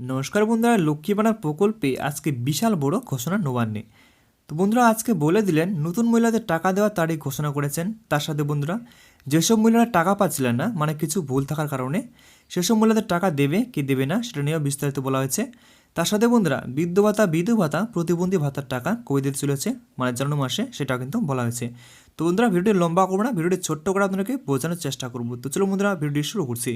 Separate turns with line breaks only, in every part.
নমস্কার বন্ধুরা, লক্ষ্মী ভাণ্ডার প্রকল্পে আজকে বিশাল বড় ঘোষণা নবান্নে। তো বন্ধুরা আজকে বলে দিলেন নতুন মহিলাদের টাকা দেওয়ার তারিখ ঘোষণা করেছেন। তার সাথে বন্ধুরা যেসব মহিলারা টাকা পাচ্ছিলেন না, মানে কিছু ভুল থাকার কারণে, সেসব মহিলাদের টাকা দেবে কি দেবে না সেটা নিয়েও বিস্তারিত বলা হয়েছে। তার সাথে বন্ধুরা বৃদ্ধ ভাতা, বিধবা ভাতা, প্রতিবন্ধী ভাতার টাকা কবে দিতে চলেছে, মানে জানুয়ারি মাসে, সেটাও কিন্তু বলা হয়েছে। তো বন্ধুরা ভিডিওটি লম্বা করবো না, ভিডিওটি ছোট্ট করে আপনাদেরকে বোঝানোর চেষ্টা করবো। তো চলো বন্ধুরা ভিডিওটি শুরু করছি।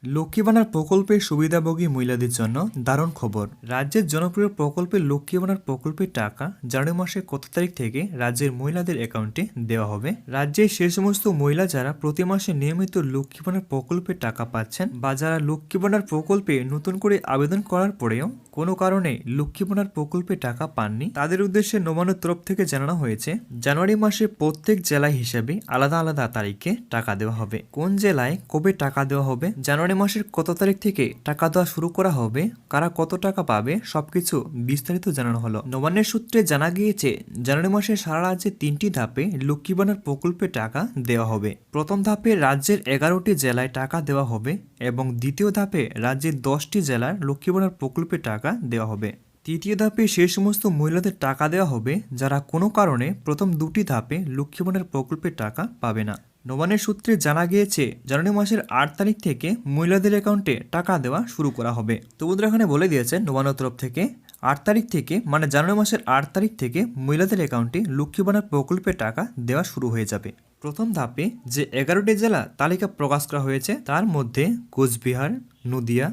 লক্ষ্মী ভাণ্ডার প্রকল্পের সুবিধাভোগী মহিলাদের জন্য দারুণ খবর। রাজ্যের জনপ্রিয় প্রকল্পে লক্ষ্মী ভাণ্ডার প্রকল্পের টাকা জানুয়ারি মাসের কত তারিখ থেকে রাজ্যের মহিলাদের অ্যাকাউন্টে দেওয়া হবে। রাজ্যের সে সমস্ত মহিলা যারা প্রতি মাসে নিয়মিত লক্ষ্মী ভাণ্ডার প্রকল্পের টাকা পাচ্ছেন বা যারা লক্ষ্মী ভাণ্ডার প্রকল্পে নতুন করে আবেদন করার পরেও কোনো কারণে লক্ষ্মী ভাণ্ডার প্রকল্পে টাকা পাননি, তাদের উদ্দেশ্যে নবান্নের তরফ থেকে জানানো হয়েছে জানুয়ারি মাসে প্রত্যেক জেলায় হিসেবে আলাদা আলাদা তারিখে টাকা দেওয়া হবে। কোন জেলায় কবে টাকা দেওয়া হবে, জানুয়ারি মাসের কত তারিখ থেকে টাকা দেওয়া শুরু করা হবে, কারা কত টাকা পাবে, সবকিছু বিস্তারিত জানানো হলো। নবান্নের সূত্রে জানা গিয়েছে জানুয়ারি মাসে সারা রাজ্যে 3টি ধাপে লক্ষ্মী ভাণ্ডার প্রকল্পে টাকা দেওয়া হবে। প্রথম ধাপে রাজ্যের 11টি জেলায় টাকা দেওয়া হবে এবং দ্বিতীয় ধাপে রাজ্যের 10টি জেলার লক্ষ্মী ভাণ্ডার প্রকল্পে টাকা দেওয়া হবে। তৃতীয় ধাপে সেই সমস্ত মহিলাদের টাকা দেওয়া হবে যারা কোনো কারণে প্রথম 2টি ধাপে লক্ষ্মী ভাণ্ডার প্রকল্পের টাকা পাবে না। নবান্নের সূত্রে জানা গিয়েছে জানুয়ারি মাসের 8 তারিখ থেকে মহিলাদের অ্যাকাউন্টে টাকা দেওয়া শুরু করা হবে। তো বন্ধুরা এখানে বলে দিয়েছে নবান্নের তরফ থেকে 8 তারিখ থেকে, মানে জানুয়ারি মাসের 8 তারিখ থেকে মহিলাদের অ্যাকাউন্টে লক্ষ্মী ভাণ্ডার প্রকল্পের টাকা দেওয়া শুরু হয়ে যাবে। প্রথম ধাপে যে 11টি জেলা তালিকা প্রকাশ করা হয়েছে তার মধ্যে কোচবিহার, নদিয়া,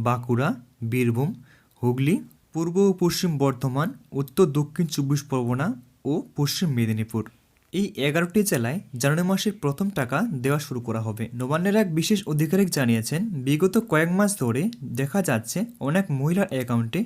বাঁকুড়া, বীরভূম, হুগলি, পূর্ব ও পশ্চিম বর্ধমান, উত্তর দক্ষিণ 24 পরগনা ও পশ্চিম মেদিনীপুর, এই 11টি জেলায় জানুয়ারি মাসের প্রথম টাকা দেওয়া শুরু করা হবে। নবান্নের এক বিশেষ আধিকারিক জানিয়েছেন বিগত কয়েক মাস ধরে দেখা যাচ্ছে অনেক মহিলার অ্যাকাউন্টে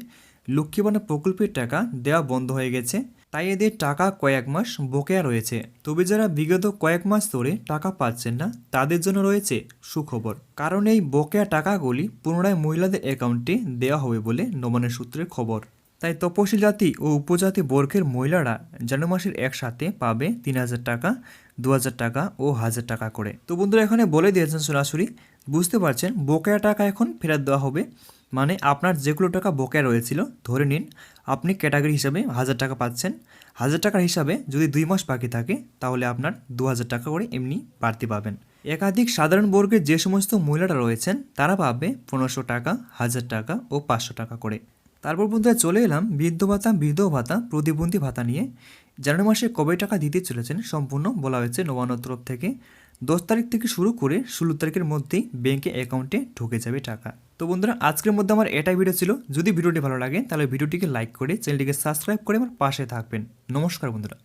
লক্ষ্মী ভাণ্ডার প্রকল্পের টাকা দেওয়া বন্ধ হয়ে গেছে, তাই এদের টাকা কয়েক মাস বকেয়া রয়েছে। তবে যারা বিগত কয়েক মাস ধরে টাকা পাচ্ছেন না তাদের জন্য রয়েছে সুখবর, কারণ এই বকেয়া টাকাগুলি পুনরায় মহিলাদের অ্যাকাউন্টে দেওয়া হবে বলে নবান্নের সূত্রের খবর। তাই তপশিলি জাতি ও উপজাতি বর্গের মহিলারা জানুয়ারি মাসের একসাথে পাবে 3000 টাকা, 2000 টাকা ও 1000 টাকা করে। তো বন্ধুরা এখানে বলে দিয়েছেন সরাসরি, বুঝতে পারছেন বকেয়া টাকা এখন ফেরত দেওয়া হবে। মানে আপনার যেগুলো টাকা বকেয়া রয়েছিল, ধরে নিন আপনি ক্যাটাগরি হিসাবে 1000 টাকা পাচ্ছেন, 1000 টাকার হিসাবে যদি 2 মাস বাকি থাকে তাহলে আপনার 2000 টাকা করে এমনি বাড়তি পাবেন। একাধিক সাধারণ বর্গের যে সমস্ত মহিলারা রয়েছেন তারা পাবে 1500 টাকা, 1000 টাকা ও 500 টাকা করে। তারপর বন্ধুরা চলে এলাম বৃদ্ধ ভাতা, বিধবা ভাতা, প্রতিবন্ধী ভাতা নিয়ে। জানুয়ারি মাসে কবে টাকা দিতে চলেছেন সম্পূর্ণ বলা হয়েছে নবান্নের তরফ থেকে। 10 তারিখ থেকে শুরু করে 16 তারিখের মধ্যেই ব্যাংকে অ্যাকাউন্টে ঢুকে যাবে টাকা। তো বন্ধুরা আজকের মধ্যে আমার এটাই ভিডিও ছিল। যদি ভিডিওটি ভালো লাগে তাহলে ভিডিওটিকে লাইক করে চ্যানেলটিকে সাবস্ক্রাইব করে আমার পাশে থাকবেন। নমস্কার বন্ধুরা।